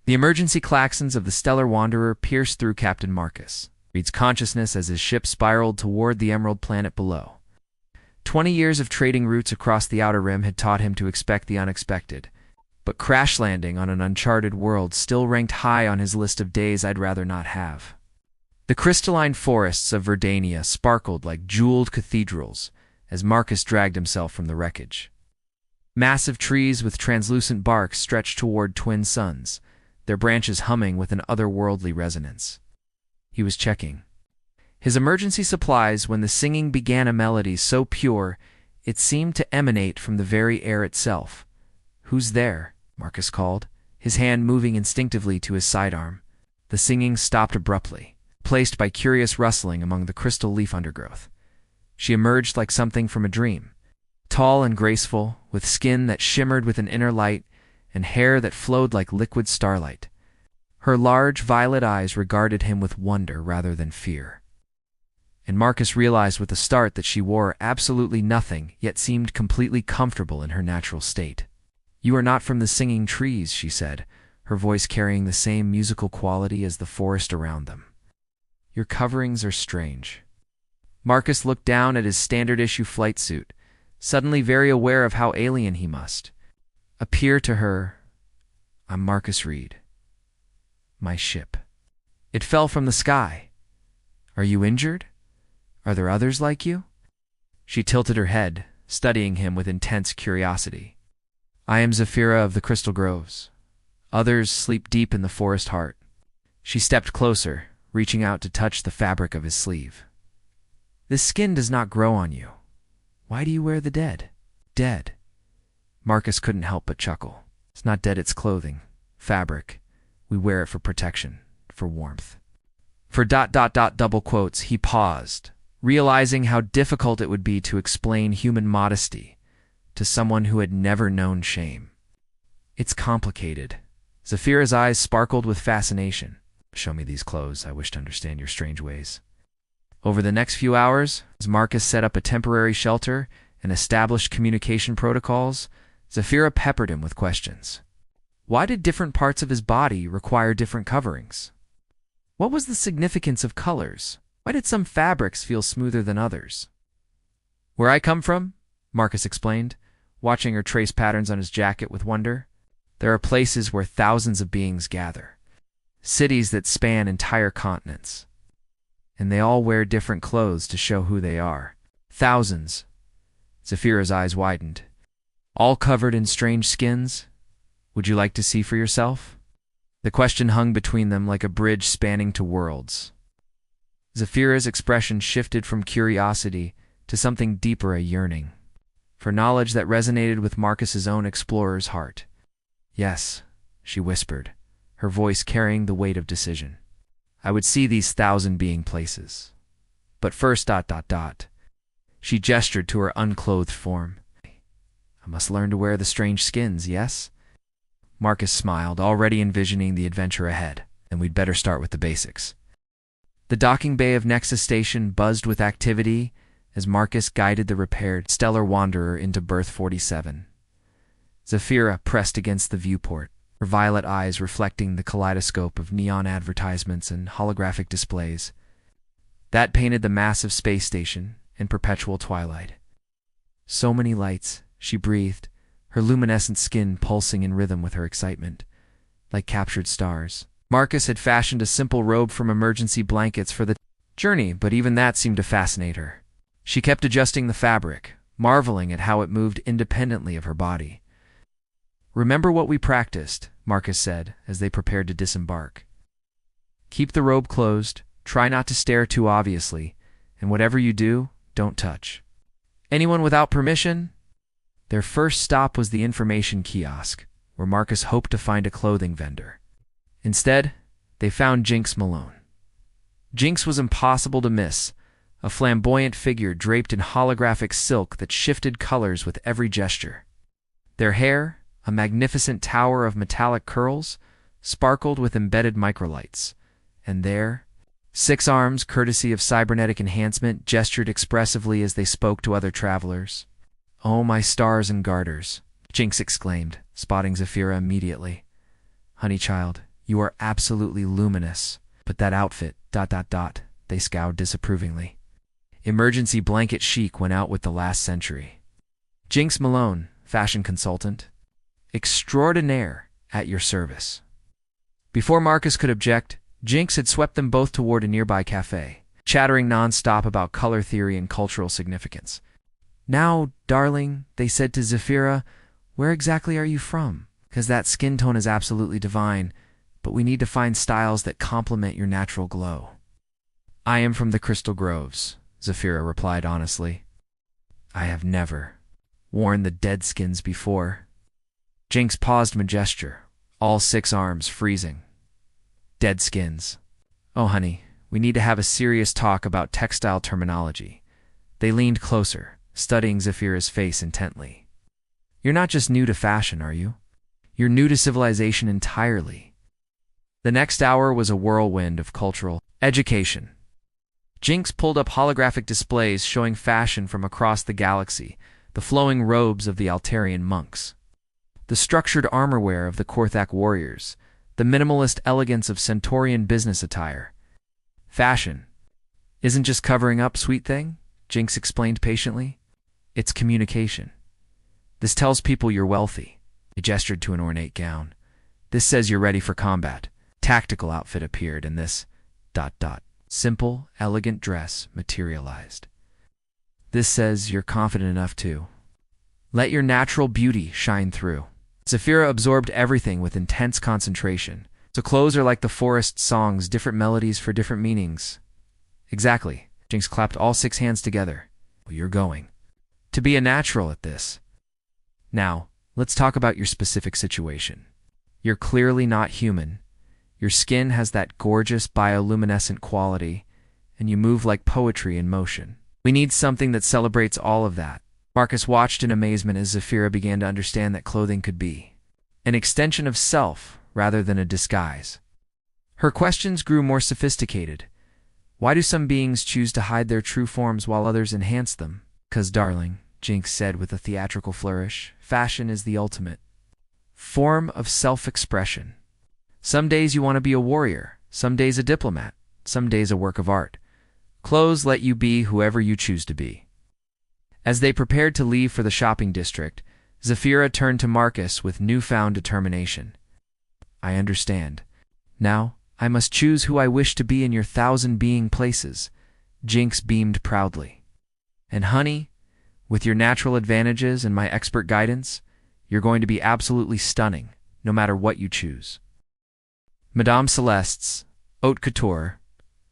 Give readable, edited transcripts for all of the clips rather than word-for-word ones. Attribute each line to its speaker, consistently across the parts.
Speaker 1: The emergency klaxons of the stellar wanderer pierced through Captain Reed's consciousness as his ship spiraled toward the emerald planet below. 20 years of trading routes across the Outer Rim had taught him to expect the unexpected, but crash landing on an uncharted world still ranked high on his list of days I'd rather not have. The crystalline forests of Verdania sparkled like jeweled cathedrals as Marcus dragged himself from the wreckage. Massive trees with translucent bark stretched toward twin suns, their branches humming with an otherworldly resonance. He was checking his emergency supplies when the singing began, a melody so pure it seemed to emanate from the very air itself. "Who's there?" Marcus called, his hand moving instinctively to his sidearm. The singing stopped abruptly, placed by curious rustling among the crystal leaf undergrowth. She emerged like something from a dream, tall and graceful, with skin that shimmered with an inner light and hair that flowed like liquid starlight. Her large violet eyes regarded him with wonder rather than fear. And Marcus realized with a start that she wore absolutely nothing, yet seemed completely comfortable in her natural state. "You are not from the singing trees," she said, her voice carrying the same musical quality as the forest around them. "Your coverings are strange." Marcus looked down at his standard-issue flight suit, suddenly very aware of how alien he must appear to her. "I'm Marcus Reed. My ship. It fell from the sky. Are you injured? Are there others like you?" She tilted her head, studying him with intense curiosity. "I am Zephyra of the Crystal Groves. Others sleep deep in the forest heart." She stepped closer, reaching out to touch the fabric of his sleeve. "This skin does not grow on you. Why do you wear the dead?" "Dead?" Marcus couldn't help but chuckle. "It's not dead, it's clothing. Fabric. We wear it for protection, for warmth." For ... double quotes, he paused, realizing how difficult it would be to explain human modesty to someone who had never known shame. "It's complicated." Zephyra's eyes sparkled with fascination. "Show me these clothes. I wish to understand your strange ways." Over the next few hours, as Marcus set up a temporary shelter and established communication protocols, Zephyra peppered him with questions. Why did different parts of his body require different coverings? What was the significance of colors? Why did some fabrics feel smoother than others? "Where I come from," Marcus explained, watching her trace patterns on his jacket with wonder, "there are places where thousands of beings gather. Cities that span entire continents. And they all wear different clothes to show who they are. Thousands." Zephyra's eyes widened. "All covered in strange skins? Would you like to see for yourself?" The question hung between them like a bridge spanning to worlds. Zephyra's expression shifted from curiosity to something deeper, a yearning for knowledge that resonated with Marcus's own explorer's heart. "Yes," she whispered, her voice carrying the weight of decision. "I would see these 1,000-being places. But first ... She gestured to her unclothed form. "I must learn to wear the strange skins, yes?" Marcus smiled, already envisioning the adventure ahead. "Then we'd better start with the basics." The docking bay of Nexus Station buzzed with activity as Marcus guided the repaired stellar wanderer into berth 47. Zephyra pressed against the viewport, her violet eyes reflecting the kaleidoscope of neon advertisements and holographic displays that painted the massive space station in perpetual twilight. "So many lights," she breathed, her luminescent skin pulsing in rhythm with her excitement, like captured stars. Marcus had fashioned a simple robe from emergency blankets for the journey, but even that seemed to fascinate her. She kept adjusting the fabric, marveling at how it moved independently of her body. "Remember what we practiced," Marcus said as they prepared to disembark. "Keep the robe closed, try not to stare too obviously, and whatever you do, don't touch anyone without permission." Their first stop was the information kiosk, where Marcus hoped to find a clothing vendor. Instead, they found Jinx Malone. Jinx was impossible to miss, a flamboyant figure draped in holographic silk that shifted colors with every gesture. Their hair, a magnificent tower of metallic curls, sparkled with embedded microlights, and their 6 arms, courtesy of cybernetic enhancement, gestured expressively as they spoke to other travelers. "Oh, my stars and garters," Jinx exclaimed, spotting Zephyra immediately. "Honey child, You are absolutely luminous. But that outfit, ... They scowled disapprovingly. Emergency blanket chic went out with the last century. Jinx Malone, fashion consultant. Extraordinaire, at your service. Before Marcus could object, Jinx had swept them both toward a nearby cafe, chattering non-stop about color theory and cultural significance. Now, darling, they said to Zafira, where exactly are you from? Because that skin tone is absolutely divine, but we need to find styles that complement your natural glow. I am from the Crystal Groves, Zafira replied honestly. I have never worn the dead skins before. Jinx paused mid-gesture, all 6 arms freezing. Dead skins. Oh, honey, we need to have a serious talk about textile terminology. They leaned closer, studying Zafira's face intently. You're not just new to fashion, are you? You're new to civilization entirely. The next hour was a whirlwind of cultural education. Jinx pulled up holographic displays showing fashion from across the galaxy, the flowing robes of the Altarian monks, the structured armorware of the Korthak warriors, the minimalist elegance of Centaurian business attire. Fashion isn't just covering up, sweet thing, Jinx explained patiently. It's communication. This tells people you're wealthy. He gestured to an ornate gown. This says you're ready for combat. Tactical outfit appeared, and this ... simple, elegant dress materialized. This says you're confident enough to let your natural beauty shine through. Zafira absorbed everything with intense concentration. So clothes are like the forest songs, different melodies for different meanings. Exactly. Jinx clapped all 6 hands together. Well, you're going to be a natural at this. Now, let's talk about your specific situation. You're clearly not human. Your skin has that gorgeous bioluminescent quality, and you move like poetry in motion. We need something that celebrates all of that. Marcus watched in amazement as Zafira began to understand that clothing could be an extension of self rather than a disguise. Her questions grew more sophisticated. Why do some beings choose to hide their true forms while others enhance them? 'Cause, darling, Jinx said with a theatrical flourish, fashion is the ultimate form of self-expression. Some days you want to be a warrior, some days a diplomat, some days a work of art. Clothes let you be whoever you choose to be. As they prepared to leave for the shopping district, Zafira turned to Marcus with newfound determination. I understand. Now, I must choose who I wish to be in your 1,000-being places. Jinx beamed proudly. And honey, with your natural advantages and my expert guidance, you're going to be absolutely stunning, no matter what you choose. Madame Celeste's haute couture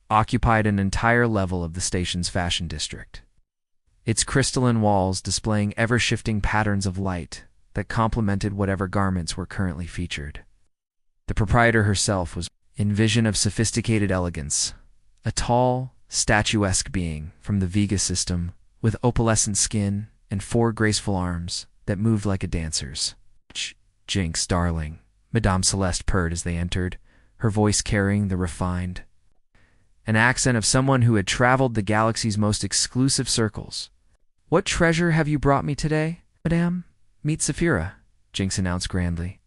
Speaker 1: occupied an entire level of the station's fashion district, its crystalline walls displaying ever-shifting patterns of light that complemented whatever garments were currently featured. The proprietor herself was in vision of sophisticated elegance, a tall, statuesque being from the Vega system with opalescent skin and 4 graceful arms that moved like a dancer's. Jinx, darling, Madame Celeste purred as they entered, her voice carrying the refined an accent of someone who had traveled the galaxy's most exclusive circles. What treasure have you brought me today, madame? Meet Zafira, Jinx announced grandly.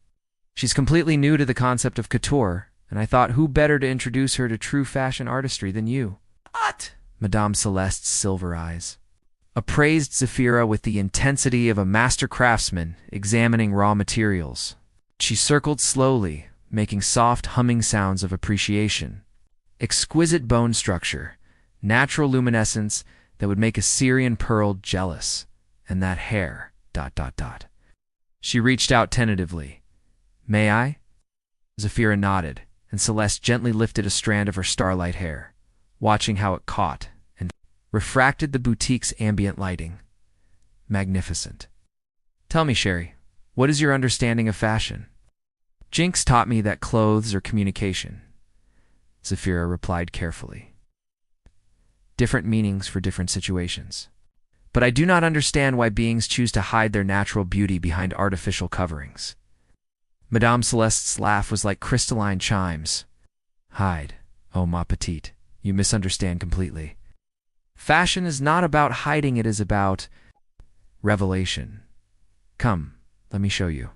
Speaker 1: She's completely new to the concept of couture, and I thought who better to introduce her to true fashion artistry than you. What? Madame Celeste's silver eyes appraised Zafira with the intensity of a master craftsman examining raw materials. She circled slowly, making soft humming sounds of appreciation. Exquisite bone structure, natural luminescence that would make a Syrian pearl jealous, and that hair, ... She reached out tentatively. May I? Zafira nodded, and Celeste gently lifted a strand of her starlight hair, watching how it caught and refracted the boutique's ambient lighting. Magnificent. Tell me, Sherry, what is your understanding of fashion? Jinx taught me that clothes are communication, Zafira replied carefully. Different meanings for different situations. But I do not understand why beings choose to hide their natural beauty behind artificial coverings. Madame Celeste's laugh was like crystalline chimes. Hide, oh ma petite, you misunderstand completely. Fashion is not about hiding, it is about revelation. Come, let me show you.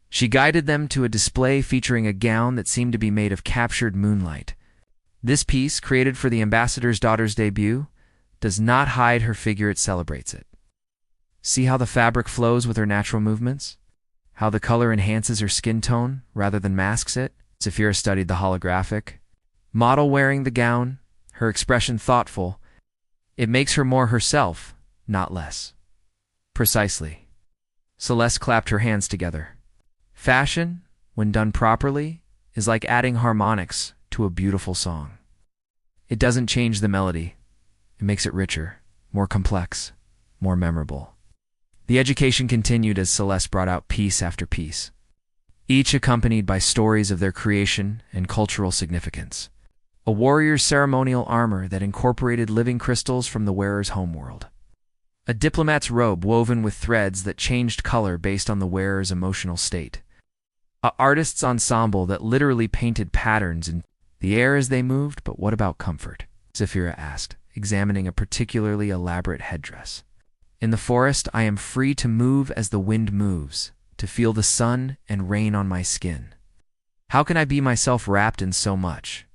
Speaker 1: She guided them to a display featuring a gown that seemed to be made of captured moonlight. This piece, created for the ambassador's daughter's debut, does not hide her figure, it celebrates it. See how the fabric flows with her natural movements? How the color enhances her skin tone rather than masks it? Zafira studied the holographic model wearing the gown, her expression thoughtful. It makes her more herself, not less. Precisely. Celeste clapped her hands together. Fashion, when done properly, is like adding harmonics to a beautiful song. It doesn't change the melody. It makes it richer, more complex, more memorable. The education continued as Celeste brought out piece after piece, each accompanied by stories of their creation and cultural significance. A warrior's ceremonial armor that incorporated living crystals from the wearer's homeworld. A diplomat's robe woven with threads that changed color based on the wearer's emotional state. An artist's ensemble that literally painted patterns in the air as they moved. But what about comfort? Zafira asked, examining a particularly elaborate headdress. In the forest, I am free to move as the wind moves, to feel the sun and rain on my skin. How can I be myself wrapped in so much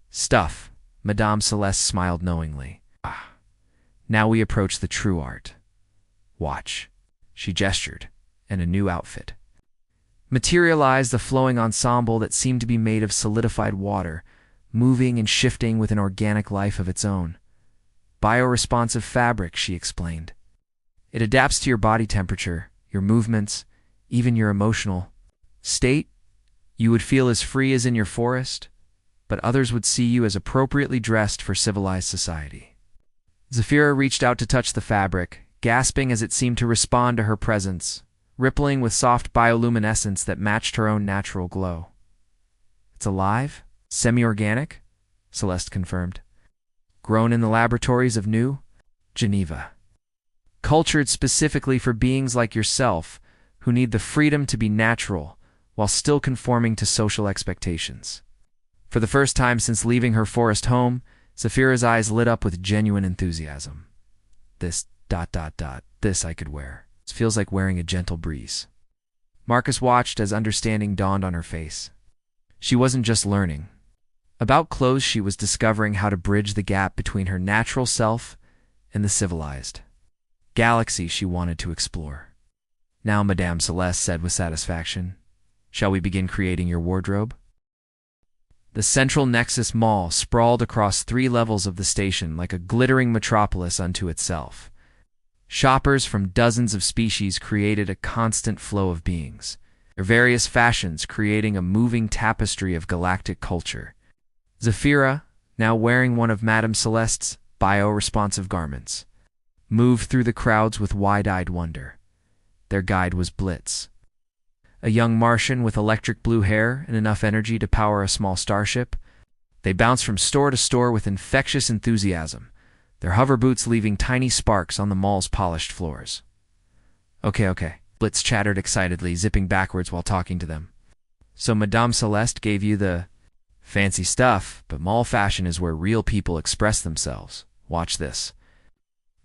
Speaker 1: stuff? Madame Celeste smiled knowingly. Ah, now we approach the true art. Watch. She gestured, and a new outfit materialized, the flowing ensemble that seemed to be made of solidified water, moving and shifting with an organic life of its own. Bioresponsive fabric, she explained. It adapts to your body temperature, your movements, even your emotional state. You would feel as free as in your forest, but others would see you as appropriately dressed for civilized society. Zafira reached out to touch the fabric, gasping as it seemed to respond to her presence, rippling with soft bioluminescence that matched her own natural glow. It's alive? Semi-organic? Celeste confirmed. Grown in the laboratories of New Geneva. Cultured specifically for beings like yourself, who need the freedom to be natural while still conforming to social expectations. For the first time since leaving her forest home, Zafira's eyes lit up with genuine enthusiasm. This I could wear. It feels like wearing a gentle breeze. Marcus watched as understanding dawned on her face. She wasn't just learning about clothes, she was discovering how to bridge the gap between her natural self and the civilized galaxy she wanted to explore. Now, Madame Celeste said with satisfaction, shall we begin creating your wardrobe? The Central Nexus Mall sprawled across 3 levels of the station like a glittering metropolis unto itself. Shoppers from dozens of species created a constant flow of beings, their various fashions creating a moving tapestry of galactic culture. Zafira, now wearing one of Madame Celeste's bio-responsive garments, moved through the crowds with wide-eyed wonder. Their guide was Blitz, a young Martian with electric blue hair and enough energy to power a small starship. They bounced from store to store with infectious enthusiasm, their hover boots leaving tiny sparks on the mall's polished floors. Okay, Blitz chattered excitedly, zipping backwards while talking to them. So Madame Celeste gave you the fancy stuff, but mall fashion is where real people express themselves. Watch this.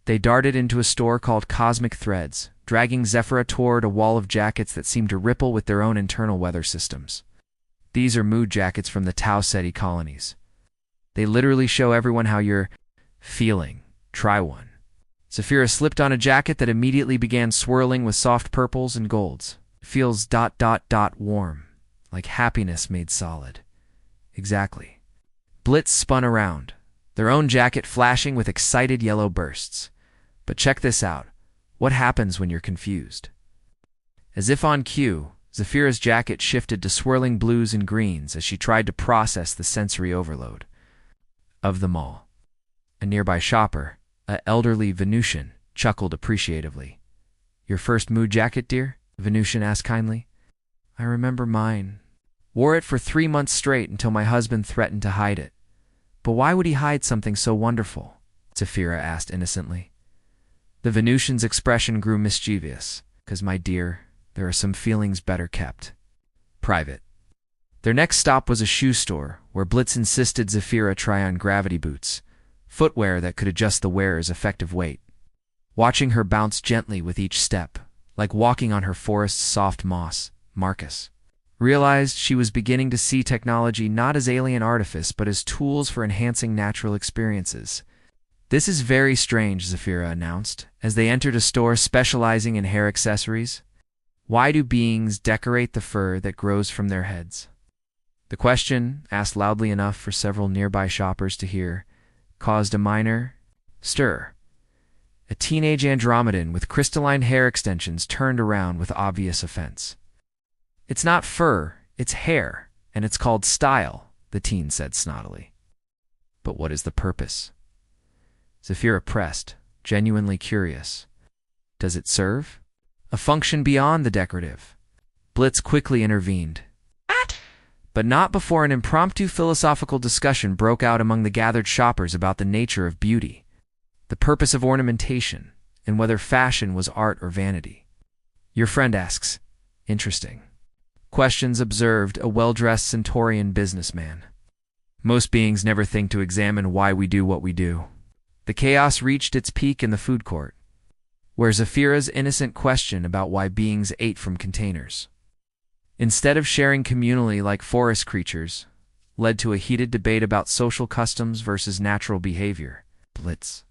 Speaker 1: They darted into a store called Cosmic Threads, dragging Zafira toward a wall of jackets that seemed to ripple with their own internal weather systems. These are mood jackets from the Tau Ceti colonies. They literally show everyone how you're feeling. Try one. Zafira slipped on a jacket that immediately began swirling with soft purples and golds. It feels warm, like happiness made solid. Exactly. Blitz spun around, their own jacket flashing with excited yellow bursts. But check this out. What happens when you're confused? As if on cue, Zafira's jacket shifted to swirling blues and greens as she tried to process the sensory overload of them all. A nearby shopper, an elderly Venusian, chuckled appreciatively. Your first mood jacket, dear? The Venusian asked kindly. I remember mine. Wore it for 3 months straight until my husband threatened to hide it. But why would he hide something so wonderful? Zafira asked innocently. The Venusian's expression grew mischievous. Because, my dear, there are some feelings better kept private. Their next stop was a shoe store, where Blitz insisted Zafira try on gravity boots, footwear that could adjust the wearer's effective weight. Watching her bounce gently with each step, like walking on her forest's soft moss, Marcus realized she was beginning to see technology not as alien artifice but as tools for enhancing natural experiences. "This is very strange," Zafira announced, as they entered a store specializing in hair accessories. "Why do beings decorate the fur that grows from their heads?" The question, asked loudly enough for several nearby shoppers to hear, caused a minor stir. A teenage Andromedan with crystalline hair extensions turned around with obvious offense. "It's not fur, it's hair, and it's called style," the teen said snottily. "But what is the purpose?" Zafira pressed, genuinely curious. "Does it serve a function beyond the decorative?" Blitz quickly intervened. But not before an impromptu philosophical discussion broke out among the gathered shoppers about the nature of beauty, the purpose of ornamentation, and whether fashion was art or vanity. Your friend asks, "Interesting questions," observed a well-dressed Centaurian businessman. "Most beings never think to examine why we do what we do." The chaos reached its peak in the food court, where Zafira's innocent question about why beings ate from containers, instead of sharing communally like forest creatures, led to a heated debate about social customs versus natural behavior. Blitz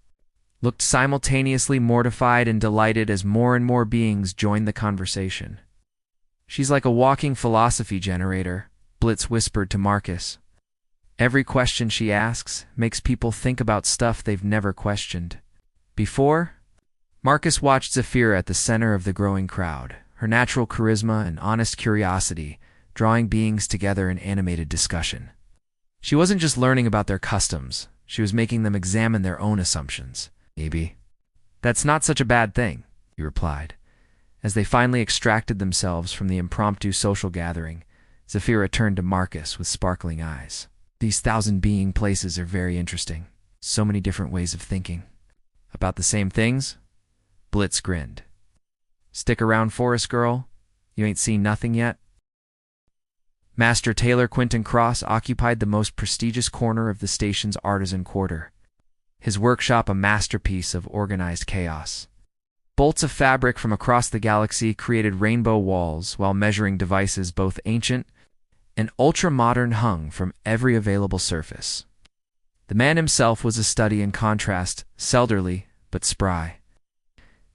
Speaker 1: looked simultaneously mortified and delighted as more and more beings joined the conversation. "She's like a walking philosophy generator," Blitz whispered to Marcus. "Every question she asks makes people think about stuff they've never questioned before." Marcus watched Zafira at the center of the growing crowd, her natural charisma and honest curiosity drawing beings together in animated discussion. She wasn't just learning about their customs, she was making them examine their own assumptions. "Maybe that's not such a bad thing," he replied. As they finally extracted themselves from the impromptu social gathering, Zafira turned to Marcus with sparkling eyes. "These 1,000-being places are very interesting. So many different ways of thinking about the same things." Blitz grinned. "Stick around, Forest Girl. You ain't seen nothing yet." Master Tailor Quentin Cross occupied the most prestigious corner of the station's artisan quarter, his workshop a masterpiece of organized chaos. Bolts of fabric from across the galaxy created rainbow walls, while measuring devices both ancient and ultra-modern hung from every available surface. The man himself was a study in contrast, elderly but spry,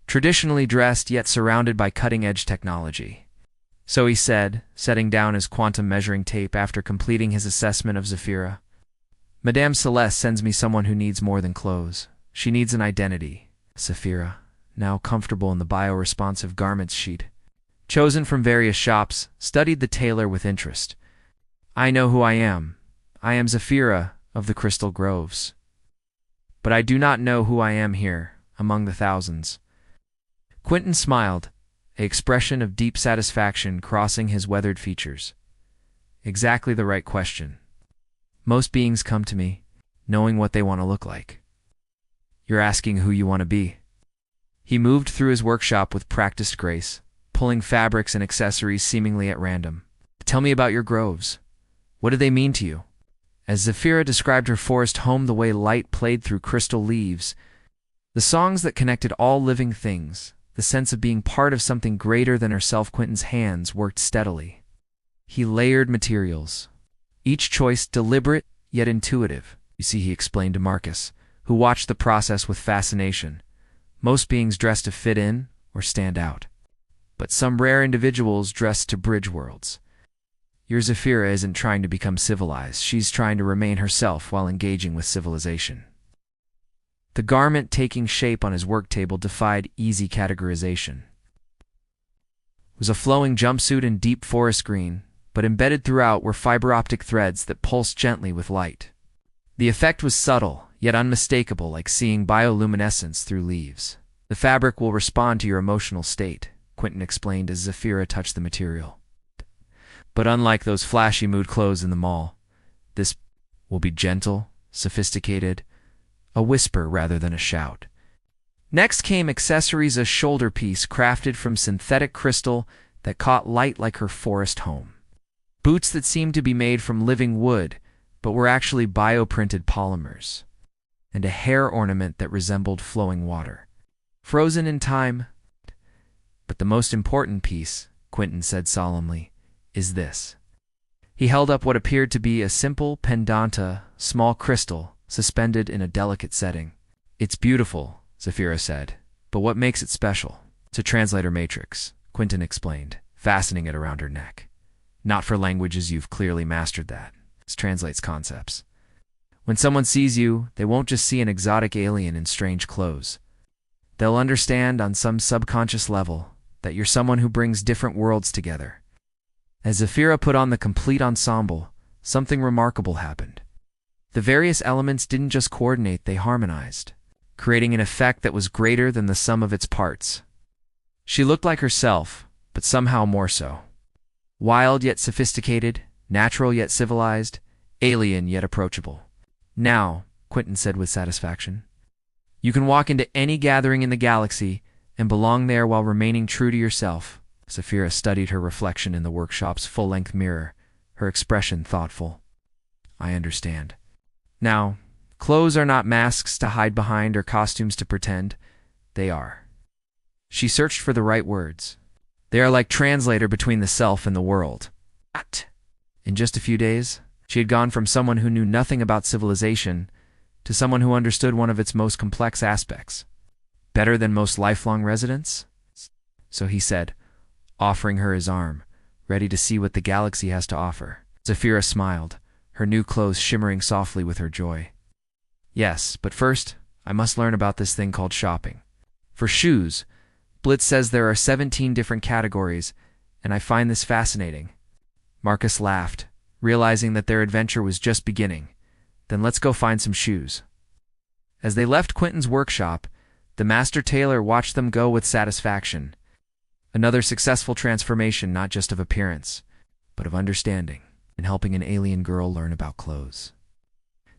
Speaker 1: traditionally dressed yet surrounded by cutting-edge technology. "So," he said, setting down his quantum measuring tape after completing his assessment of Zafira, "Madame Celeste sends me someone who needs more than clothes. She needs an identity." Zafira, now comfortable in the bioresponsive garments sheet, chosen from various shops, studied the tailor with interest. "I know who I am. I am Zafira of the Crystal Groves. But I do not know who I am here, among the thousands." Quentin smiled, an expression of deep satisfaction crossing his weathered features. "Exactly the right question. Most beings come to me, knowing what they want to look like. You're asking who you want to be." He moved through his workshop with practiced grace, pulling fabrics and accessories seemingly at random. "Tell me about your groves. What do they mean to you?" As Zafira described her forest home the way light played through crystal leaves, the songs that connected all living things, the sense of being part of something greater than herself, Quentin's hands worked steadily. He layered materials, each choice deliberate yet intuitive. "You see," he explained to Marcus, who watched the process with fascination. "Most beings dress to fit in or stand out, but some rare individuals dress to bridge worlds. Your Zafira isn't trying to become civilized, she's trying to remain herself while engaging with civilization." The garment taking shape on his work table defied easy categorization. It was a flowing jumpsuit in deep forest green, but embedded throughout were fiber optic threads that pulsed gently with light. The effect was subtle, yet unmistakable, like seeing bioluminescence through leaves. "The fabric will respond to your emotional state," Quentin explained as Zafira touched the material. "But unlike those flashy mood clothes in the mall, this will be gentle, sophisticated, a whisper rather than a shout." Next came accessories, a shoulder piece crafted from synthetic crystal that caught light like her forest home. Boots that seemed to be made from living wood, but were actually bioprinted polymers. And a hair ornament that resembled flowing water, frozen in time. But the most important piece, Quentin said solemnly, is this. He held up what appeared to be a simple pendanta, small crystal, suspended in a delicate setting. It's beautiful, Zafira said, but what makes it special? It's a translator matrix, Quentin explained, fastening it around her neck. Not for languages, you've clearly mastered that. It translates concepts. When someone sees you, they won't just see an exotic alien in strange clothes. They'll understand on some subconscious level that you're someone who brings different worlds together. As Zafira put on the complete ensemble, something remarkable happened. The various elements didn't just coordinate, they harmonized, creating an effect that was greater than the sum of its parts. She looked like herself, but somehow more so. Wild yet sophisticated, natural yet civilized, alien yet approachable. Now, Quentin said with satisfaction, you can walk into any gathering in the galaxy and belong there while remaining true to yourself. Zafira studied her reflection in the workshop's full-length mirror, her expression thoughtful. I understand. Now, clothes are not masks to hide behind or costumes to pretend. They are. She searched for the right words. They are like translator between the self and the world. In just a few days, she had gone from someone who knew nothing about civilization to someone who understood one of its most complex aspects. Better than most lifelong residents? So he said, offering her his arm, ready to see what the galaxy has to offer. Zafira smiled, her new clothes shimmering softly with her joy. Yes, but first, I must learn about this thing called shopping. For shoes, Blitz says there are 17 different categories, and I find this fascinating. Marcus laughed, realizing that their adventure was just beginning. Then let's go find some shoes. As they left Quentin's workshop, the master tailor watched them go with satisfaction. Another successful transformation not just of appearance, but of understanding, in helping an alien girl learn about clothes.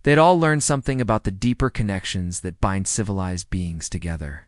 Speaker 1: They'd all learned something about the deeper connections that bind civilized beings together.